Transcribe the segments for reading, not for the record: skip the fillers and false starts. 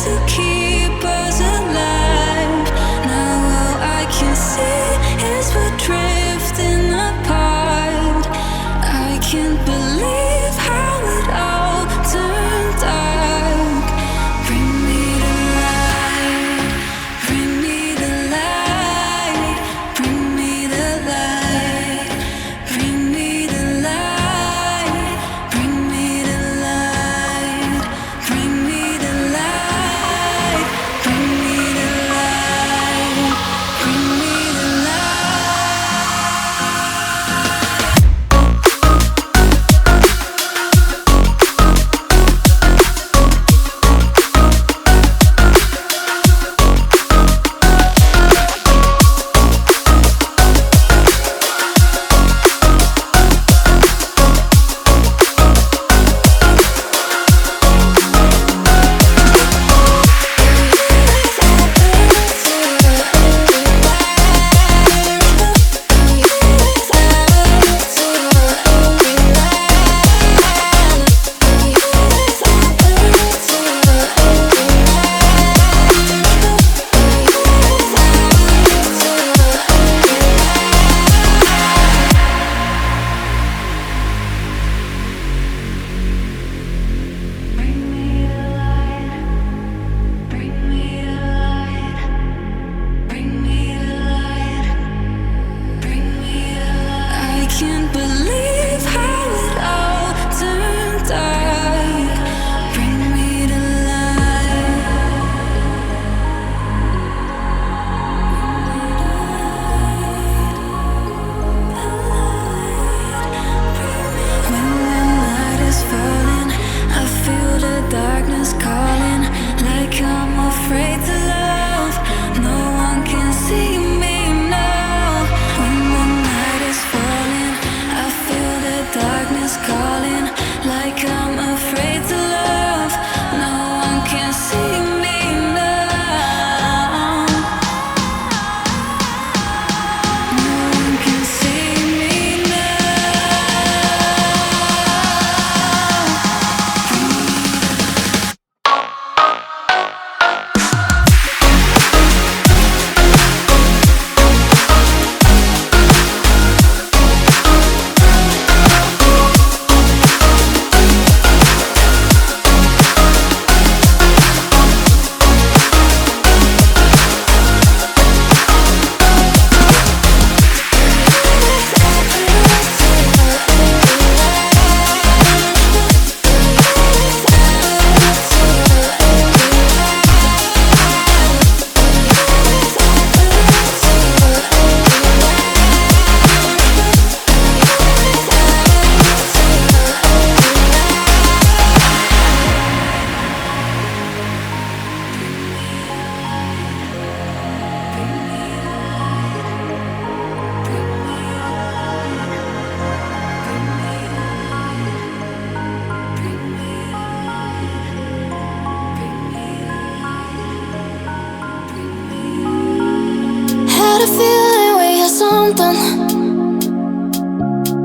to keep us alive. Now all I can see is we're drifting apart. I can't believe how it all turned dark. Bring me the light, bring me the light, bring me the light, bring me the light, bring me the light, bring me the light, bring me the light, bring me the can't believe how it all turned dark. Bring me the light. When the night is falling, I feel the darkness calling, like I'm afraid to love. No one can see me now. When the night is falling, I feel the darkness calling, like I'm afraid to love. No one can see me now. No one can see me Had a feeling we had something.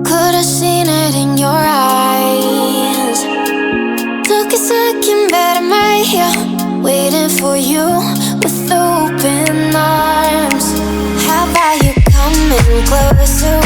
Could have seen it in your eyes. Took a second, but I'm right here, waiting for you with open arms. How about you coming closer?